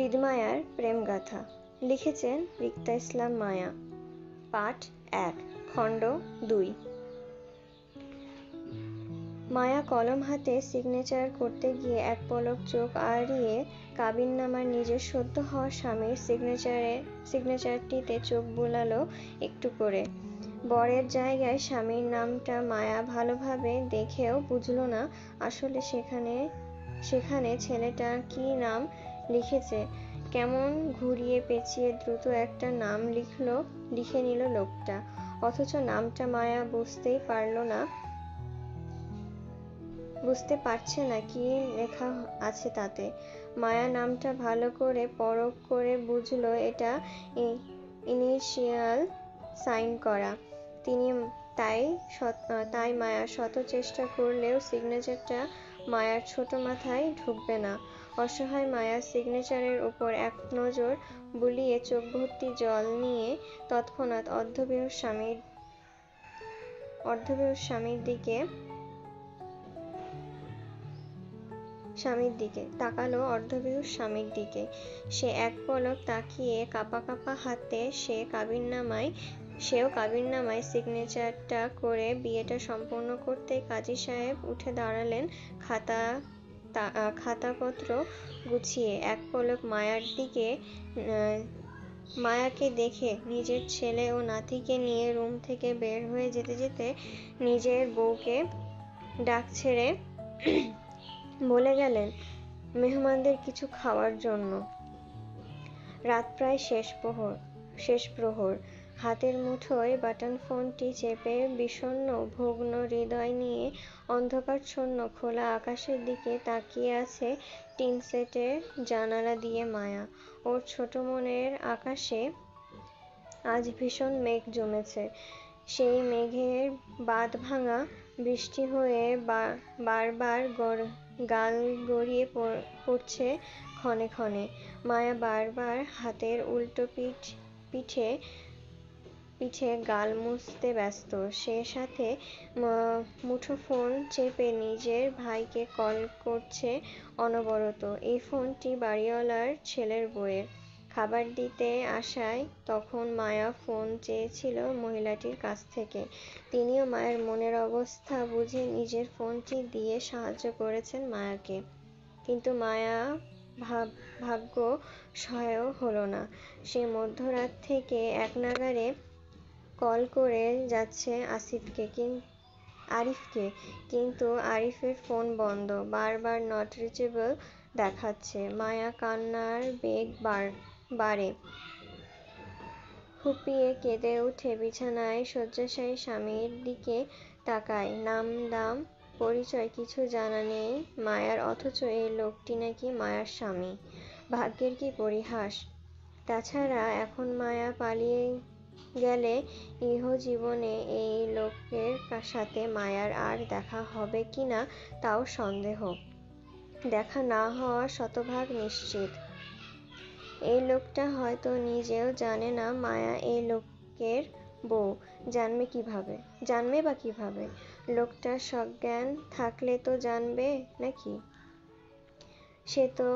হৃদমায়ার প্রেমগাথা লিখেছেন রিক্তা ইসলাম মায়া। পাঠ 1, খণ্ড 2। মায়া কলম হাতে সিগনেচার করতে গিয়ে এক পলক চোখ আড়িয়ে কাবিননামার নিজের সদ্য হওয়া স্বামীর সিগনেচারটিতে চোখ বুলালো একটু করে। বরের জায়গায় স্বামীর নামটা মায়া ভালোভাবে দেখেও বুঝল না আসলে সেখানে ছেলেটা কি নাম লিখেছে। কেমন ঘুরিয়ে পেঁচিয়ে দ্রুত একটা নাম লিখে নিল লোকটা, অথচ নামটা মায়া বুঝতে পারছে না কি লেখা আছে তাতে। মায়া নামটা ভালো করে পরখ করে বুঝলো এটা ইনিশিয়াল সাইন করা। তাই মায়া শত চেষ্টা করলেও সিগনেচারটা মায়ার ছোট মাথায় ঢুকবে না। অসহায় মায়া সিগনেচারের উপর এক নজর বুলিয়ে চোখ ভর্তি জল নিয়ে তৎক্ষণাৎ অর্ধবেহুশ স্বামীর দিকে। সে এক পলক তাকিয়ে কাঁপা কাঁপা হাতে সেও কাবিননামায় সিগনেচারটা করে বিয়েটা সম্পন্ন করতেই কাজী সাহেব উঠে দাঁড়ালেন খাতাপত্র গুছিয়ে। এক পলক মায়াকে দেখে নিজের ছেলে ও নাতিকে নিয়ে রুম থেকে বের হয়ে যেতে যেতে নিজের বউকে ডাক ছেড়ে বলে গেলেন, মেহমানদের কিছু খাওয়ার জন্য। রাত প্রায় শেষ প্রহর। হাতের মুঠোয় বাটন ফোনটি চেপে বিষণ্ণ ভগ্ন হৃদয় নিয়ে অন্ধকারচ্ছন্ন খোলা আকাশের দিকে তাকিয়ে আছে টিনশেডের জানালা দিয়ে মায়া। ওর ছোট মনের আকাশে আজ ভীষণ মেঘ জমেছে। সেই মেঘের বাঁধভাঙা বৃষ্টি হয়ে বারবার গাল গড়িয়ে পড়ছে ক্ষণে ক্ষণে। মায়া বারবার হাতের উল্টো পিঠে গাল মুছতে ব্যস্ত। সে সাথে মুঠোফোন চেপে নিজের ভাইকে কল করছে অনবরত। এই ফোনটি বাড়িওয়ালার ছেলের বউয়ের। খাবার দিতে আসায় তখন মায়া ফোন চেয়েছিল মহিলাটির কাছ থেকে। তিনিও মায়ের মনের অবস্থা বুঝে নিজের ফোনটি দিয়ে সাহায্য করেছেন মায়াকে। কিন্তু মায়া ভাগ্য সহায় হলো না। সে মধ্যরাত থেকে একনাগাড়ে কল করে যাচ্ছে আরিফকে, কিন্তু আরিফের ফোন বন্ধ, বারবার নট রিচেবল দেখাচ্ছে। মায়া কান্নার বেগ বাড়ে। ফুঁপিয়ে কেঁদে উঠে বিছানায় শয্যাশায়ী স্বামীর দিকে তাকায়। নাম দাম পরিচয় কিছু জানা নেই মায়ার, অথচ এই লোকটি নাকি মায়ার স্বামী। ভাগ্যের কি পরিহাস! তাছাড়া এখন মায়া পালিয়ে গেলে ইহজীবনে এই লোকের সাথে মায়ার আর দেখা হবে কিনা তাও সন্দেহ। দেখা না হওয়া শতভাগ নিশ্চিত। এই লোকটা হয়তো নিজেও জানে না মায়া এই লোকের বউ। জানবে বা কিভাবে? লোকটার সজ্ঞান থাকলে তো জানবে নাকি? সে তো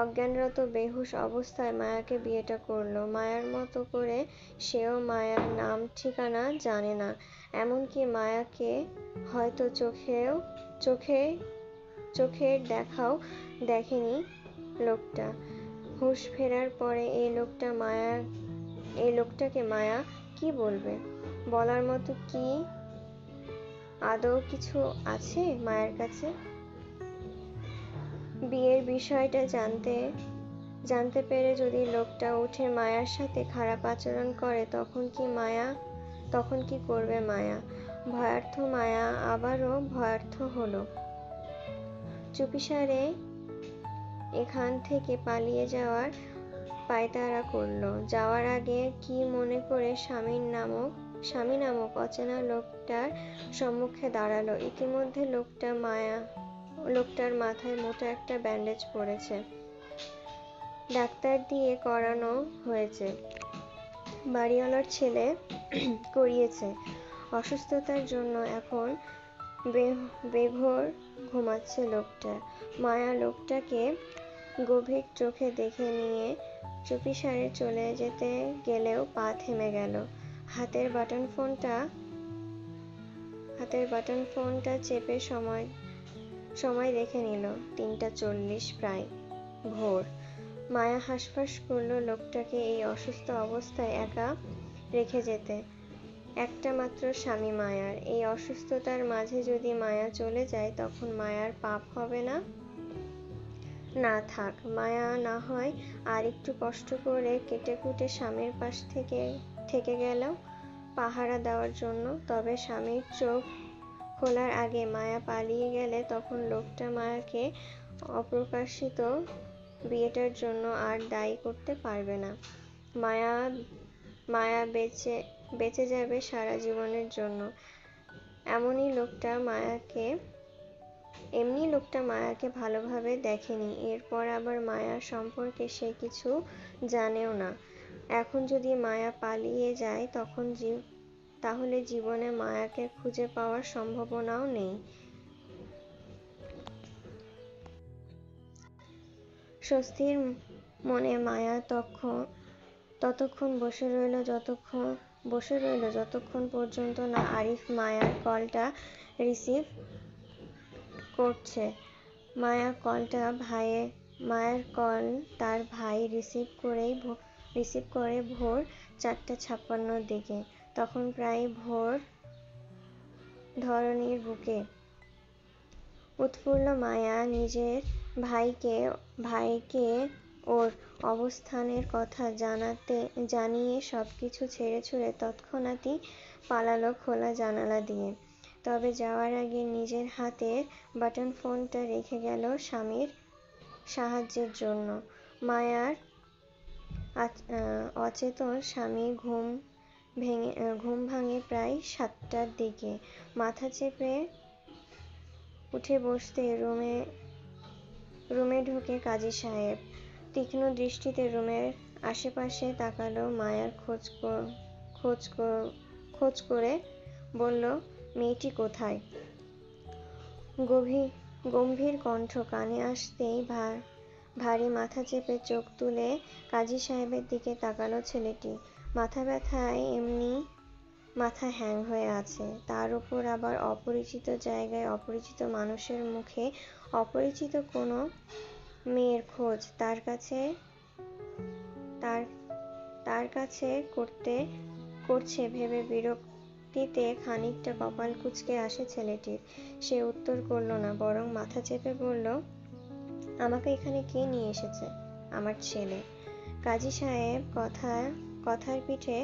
অজ্ঞানরত বেহুশ অবস্থায় মায়াকে বিয়েটা করলো। মায়ার মতো করে সেও মায়ার নাম ঠিকানা জানে না। এমনকি মায়াকে হয়তো চোখের দেখাও দেখেনি লোকটা। হুঁশ ফেরার পরে এই লোকটাকে মায়া কি বলবে? বলার মতো কি আদৌ কিছু আছে মায়ের কাছে? বিয়ের বিষয়টা জানতে পেরে যদি লোকটা উঠে মায়ার সাথে খারাপ আচরণ করে তখন কি করবে মায়া? ভয়ার্থ মায়া আবারও ভয়ার্থ হলো। চুপিসারে এখান থেকে পালিয়ে যাওয়ার পায়তারা করলো। যাওয়ার আগে কি মনে করে স্বামী নামক অচেনা লোকটার সম্মুখে দাঁড়ালো। ইতিমধ্যে লোকটার মাথায় মোটা একটা ব্যান্ডেজ পড়েছে। ডাক্তার দিয়ে করানো হয়েছে। বাড়িওয়ালার ছেলে করিয়েছে। অসুস্থতার জন্য এখন বেঘোর ঘুমাচ্ছে লোকটা। মায়া লোকটাকে গভীর চোখে দেখে নিয়ে চুপিসারে চলে যেতে গেলেও পা থেমে গেল। হাতের বাটন ফোনটা চেপে সময় দেখে নিল। ৩:৪০ প্রায় ভোর। মায়া হাঁসফাঁস করলো লোকটাকে এই অসুস্থ অবস্থায় একা রেখে যেতে। একটা মাত্র স্বামী মায়ার। এই অসুস্থতার মাঝে যদি মায়া চলে যায় তখন মায়ার পাপ হবে না? না থাক, মায়া না হয় আর একটু কষ্ট করে কেটেকুটে স্বামীর পাশ থেকে গেল পাহারা দেওয়ার জন্য। তবে স্বামীর চোখ খোলার আগে মায়া পালিয়ে গেলে তখন লোকটা মায়াকে অপ্রকাশিত বিয়েটার জন্য আর দায়ী করতে পারবে না। মায়া বেঁচে যাবে সারা জীবনের জন্য। এমনি লোকটা মায়াকে ভালোভাবে দেখেনি। এরপর আবার মায়া সম্পর্কে সে কিছু জানেও না। এখন যদি মায়া পালিয়ে যায় তাহলে জীবনে মায়াকে খুঁজে পাওয়ার সম্ভাবনাও নেই। স্বস্তির মনে মায়া ততক্ষণ বসে রইল যতক্ষণ পর্যন্ত না আরিফ মায়ার কলটা রিসিভ করছে। মায়ার কল তার ভাই রিসিভ করে ভোর ৪:৫৬-র দিকে। তখন প্রায় ভোর। ধরণীর বুকে উৎফুল্ল মায়া নিজের ভাইকে ওর অবস্থানের কথা জানিয়ে সবকিছু ছেড়েছুড়ে তৎক্ষণাৎই পালালো খোলা জানালা দিয়ে। তবে যাওয়ার আগে নিজের হাতের বাটন ফোনটা রেখে গেল স্বামীর সাহায্যের জন্য। মায়ার অচেতন স্বামী ঘুম ভাঙে প্রায় ৭টার দিকে। মাথা চেপে উঠে বসতে রুমে ঢুকে কাজী সাহেব। তীক্ষ্ণ দৃষ্টিতে রুমের আশেপাশে তাকালো। মায়ার খোঁজ করে বলল, মেয়েটি কোথায়? গম্ভীর কণ্ঠ কানে আসতেই ভারী মাথা চেপে চোখ তুলে কাজী সাহেবের দিকে তাকালো ছেলেটি। মাথা ব্যথায় এমনি মাথা হ্যাং হয়ে আছে। তার উপর আবার অপরিচিত জায়গায় অপরিচিত মানুষের মুখে অপরিচিত কোনো মেয়ের খোঁজ তার কাছে করছে ভেবে বিরক্তিতে খানিকটা কপাল কুঁচকে আসে ছেলেটির। সে উত্তর করল না, বরং মাথা চেপে বলল, আমাকে এখানে কে নিয়ে এসেছে? আমার ছেলে। কাজী সাহেব কথার পিঠে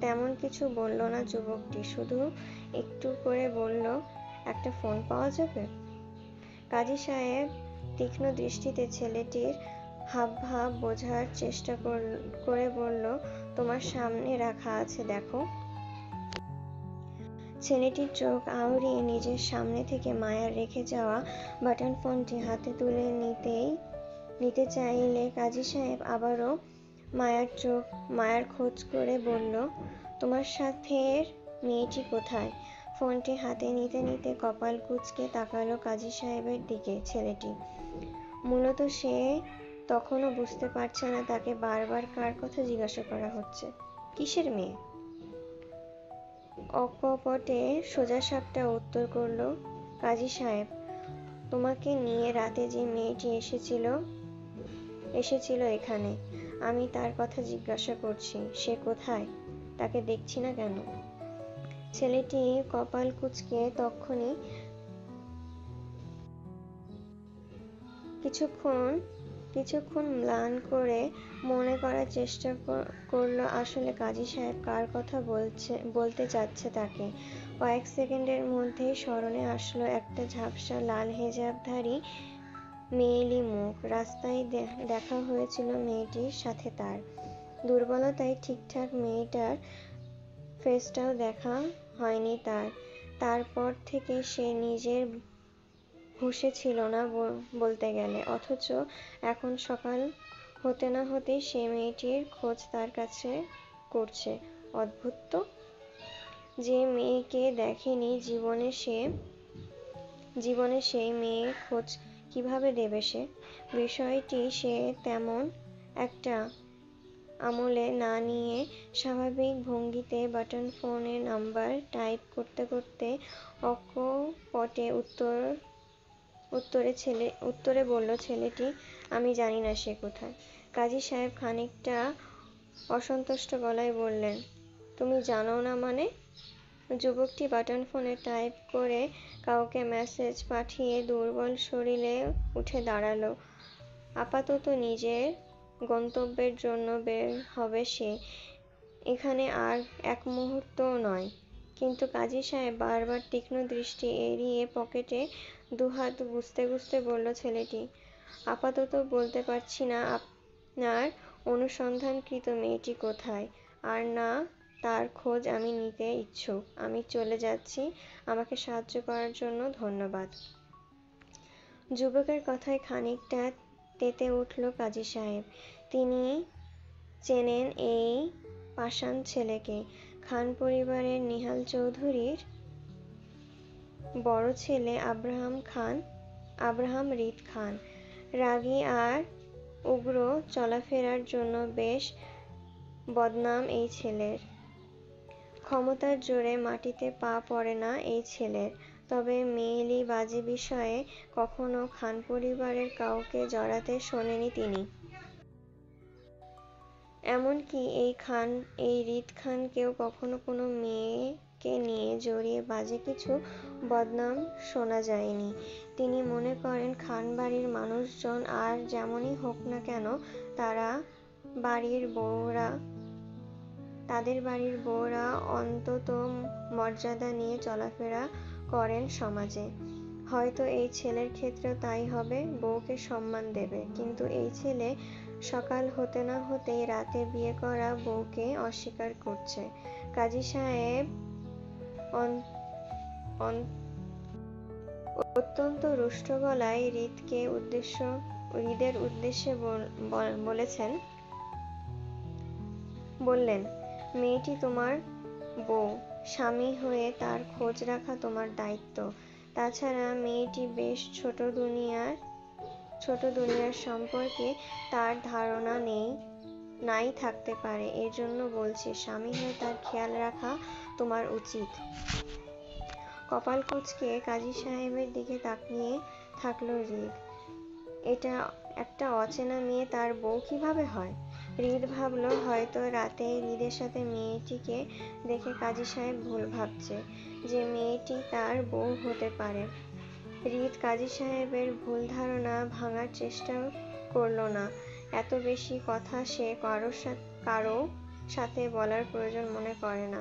তেমন কিছু বলল না যুবকটি, শুধু একটু করে বলল, একটা ফোন পাওয়া যাবে? কাজী সাহেব তীক্ষ্ণ দৃষ্টিতে ছেলেটির হাবভাব বোঝার চেষ্টা করে বলল, তোমার সামনে রাখা আছে, দেখো। ছেলেটির চোখ আউড়িয়ে নিজের সামনে থেকে মায়ার রেখে যাওয়া বাটন ফোনটি হাতে তুলে নিতে চাইলে কাজী সাহেব আবারও মায়ার খোঁজ করে বলল, তোমার সাথের মেয়েটি কোথায়? ফোনটি হাতে নিতে নিতে কপাল কুঁচকে তাকালো কাজী সাহেবের দিকে ছেলেটি। মূলত সে তখনও বুঝতে পারছে না তাকে বারবার কার কথা জিজ্ঞাসা করা হচ্ছে। কিসের মেয়ে? অকপটে সোজাসাপটা উত্তর করল কাজী সাহেব, তোমাকে নিয়ে রাতে যে মেয়েটি এসেছিল এখানে, আমি তার কথা জিজ্ঞাসা করছি। সে কোথায়? তাকে দেখছি না কেন? ছেলেটি কপাল কুঁচকে তক্ষুনি কিছুক্ষণ ম্লান করে মনে করার চেষ্টা করল আসলে কাজী সাহেব কার কথা বলতে চাচ্ছে তাকে। কয়েক সেকেন্ডের মধ্যেই স্মরণে আসলো একটা ঝাপসা লাল হেজাবধারী মেয়েলি মুখ। রাস্তায় দেখা হয়েছিল মেয়েটির সাথে তার। দুর্বলতায় ঠিকঠাক মেয়েটার ফেসটাও দেখা হয়নি তার। তারপর থেকে সে নিজের হুঁশে ছিল না বলতে গেলে। অথচ এখন সকাল হতে না হতেই সে মেয়েটির খোঁজ তার কাছে করছে। অদ্ভুত তো! যে মেয়েকে দেখেনি জীবনে সেই মেয়ের খোঁজ কিভাবে দেবে সে? বিষয়টি সে তেমন একটা আমলে না নিয়ে স্বাভাবিক ভঙ্গিতে বাটন ফোনে নাম্বার টাইপ করতে করতে অকপটে উত্তরে বলল ছেলেটি, আমি জানি না সে কোথায়। কাজী সাহেব খানিকটা অসন্তুষ্ট গলায় বললেন, তুমি জানো না মানে? যুবকটি বাটন ফোনে টাইপ করে কাউকে মেসেজ পাঠিয়ে দুর্বল শরীরে উঠে দাঁড়ালো। আপাতত নিজের গন্তব্যের জন্য বের হবে সে, এখানে আর এক মুহূর্তও নয়। কিন্তু কাজী সাহেব বারবার তীক্ষ্ণ দৃষ্টি এড়িয়ে পকেটে দুহাত গুজতে গুজতে বলল ছেলেটি, আপাতত বলতে পারছি না আপনার অনুসন্ধানকৃত মেয়েটি কোথায়, আর না তার খোঁজ আমি নিতে ইচ্ছুক। আমি চলে যাচ্ছি। আমাকে সাহায্য করার জন্য ধন্যবাদ। যুবকের কথায় খানিকটা তেতে উঠল কাজী সাহেব। তিনি চেনেন এই পাষাণ ছেলেকে। খান পরিবারের নিহাল চৌধুরীর বড় ছেলে আব্রাহাম রীদ খান। রাগী আর উগ্র চলাফেরার জন্য বেশ বদনাম এই ছেলের। ক্ষমতার জোরে মাটিতে পা পড়ে না এই ছেলের। তবে মেয়েলি বাজে বিষয়ে কখনো খান পরিবারের কাউকে জড়াতে শোনেনি তিনি। এমনকি এই রীদ খানকেও কখনো কোনো মেয়েকে নিয়ে জড়িয়ে বাজে কিছু বদনাম শোনা যায়নি। তিনি মনে করেন খান বাড়ির মানুষজন আর যেমনই হোক না কেন তাদের বাড়ির বউরা অন্তত মর্যাদা নিয়ে চলাফেরা করেন সমাজে। হয়তো এই ছেলের ক্ষেত্রেও তাই হবে, বউকে সম্মান দেবে। কিন্তু এই ছেলে সকাল হতে না হতেই রাতে বিয়ে করা বউকে অস্বীকার করছে। কাজী সাহেব অত্যন্ত রুষ্ট গলায় হৃদের উদ্দেশ্যে বললেন, মেয়েটি তোমার বউ, স্বামী হয়ে তার খোঁজ রাখা তোমার দায়িত্ব। তাছাড়া মেয়েটি বেশ ছোট দুনিয়ার সম্পর্কে তার ধারণা নাই থাকতে পারে। এজন্য বলছি, স্বামী হয়ে তার খেয়াল রাখা তোমার উচিত। কপাল কুঁচকে কাজী সাহেবের দিকে তাকিয়ে থাকল হৃদ। একটা অচেনা মেয়ে তার বউ কিভাবে হয়? হৃদ ভাবল, হয়তো রাতে হৃদের সাথে মেয়েটিকে দেখে কাজী সাহেব ভুল ভাবছে যে মেয়েটি তার বউ হতে পারে। হৃদ কাজী সাহেবের ভুল ধারণা ভাঙার চেষ্টা করল না। এত বেশি কথা সে কারো সাথে বলার প্রয়োজন মনে করে না।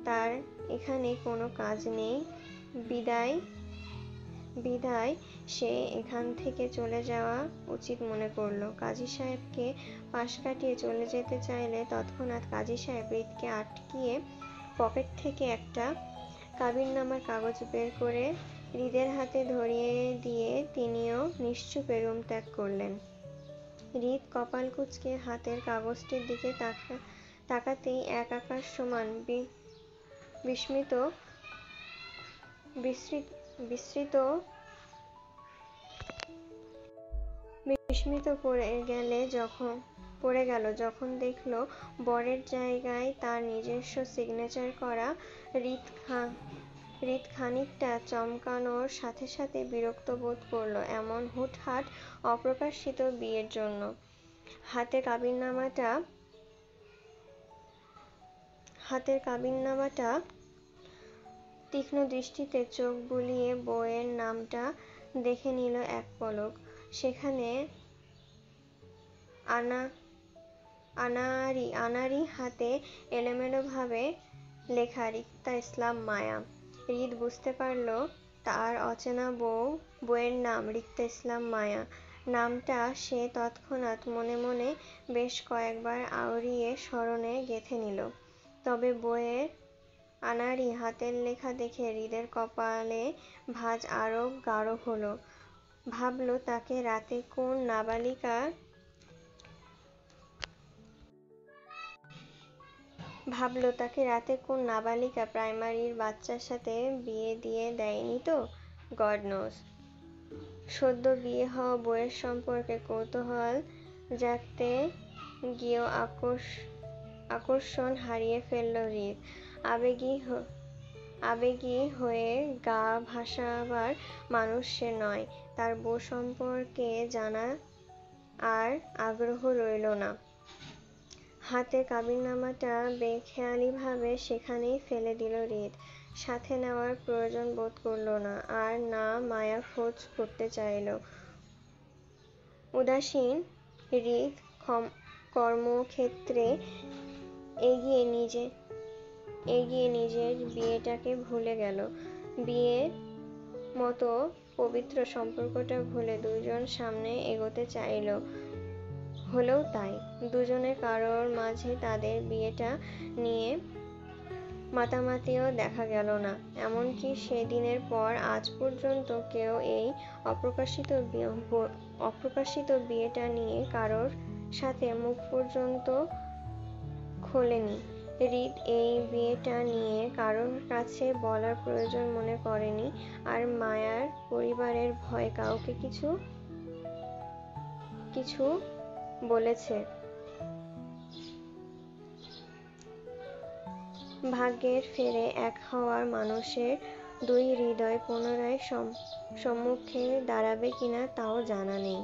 তার এখানে কোনো কাজ নেই বিধায় সে এখান থেকে চলে যাওয়া উচিত মনে করল। কাজী সাহেবকে পাশ কাটিয়ে চলে যেতে চাইলে তৎক্ষণাৎ কাজী সাহেব হৃদকে আটকিয়ে পকেট থেকে একটা কাবিননামার কাগজ বের করে হৃদের হাতে ধরিয়ে দিয়ে তিনিও নিশ্চুপে রুম ত্যাগ করলেন। হৃদ কপাল কুঁচকে হাতের কাগজটির দিকে তাকাতেই এক আকাশ সমান বিস্মিত পড়ে গেল যখন দেখল বরের জায়গায় তার নিজস্ব সিগনেচার করা। হৃদ খানিকটা চমকানোর সাথে সাথে বিরক্ত বোধ করল এমন হুটহাট অপ্রকাশিত বিয়ের জন্য। হাতের কাবিননামাটা তীক্ষ্ণ দৃষ্টিতে চোখ বুলিয়ে বউয়ের নামটা দেখে নিল এক পলক। সেখানে আনাড়ি হাতে এলোমেলোভাবে লেখা, রিক্তা ইসলাম মায়া। হৃদ বুঝতে পারল তার অচেনা বউয়ের নাম রিক্তা ইসলাম মায়া। নামটা সে তৎক্ষণাৎ মনে মনে বেশ কয়েকবার আওড়িয়ে স্মরণে গেঁথে নিল। তবে বউয়ের আনাড়ি হাতের লেখা দেখে হৃদের কপালে ভাঁজ আরো গাঢ় হল। ভাবল, তাকে রাতে কোন নাবালিকা প্রাইমারির বাচ্চার সাথে বিয়ে দিয়ে দেয়নি তো? God nose. সদ্য বিয়ে হওয়া বউয়ের সম্পর্কে কৌতূহল জাগতে গিয়েও আকর্ষণ হারিয়ে ফেলল হৃদ। আবেগী হয়ে গা ভাসাবার মানুষ সে নয়। তার বউ সম্পর্কে জানার আর আগ্রহ রইল না। হাতে কাবিননামাটা বেখেয়ালিভাবে সেখানেই ফেলে দিল হৃদ। সাথে নেওয়ার প্রয়োজন বোধ করল না, আর না মায়া খোঁজ করতে চাইল। উদাসীন হৃদ কর্মক্ষেত্রে এগিয়ে নিজের বিয়েটাকে ভুলে গেল। বিয়ের মতো পবিত্র সম্পর্কটা ভুলে দুজন সামনে এগোতে চাইল। হলেও তাই। দুজনের কারোর মাঝে তাদের বিয়েটা নিয়ে মাতামাতিও দেখা গেল না। এমনকি সেদিনের পর আজ পর্যন্ত কেউ এই অপ্রকাশিত বিয়েটা নিয়ে কারোর সাথে মুখ পর্যন্ত খোলেনি। হৃদ এই বিয়েটা নিয়ে কারোর কাছে বলার প্রয়োজন মনে করেনি। আর মায়ার পরিবারের ভয়ে কাউকে কিছু বলেছে। ভাগ্যের ফেরে এক হওয়া মানুষের দুই হৃদয় পুনরায় সম্মুখে দাঁড়াবে কিনা তাও জানা নেই।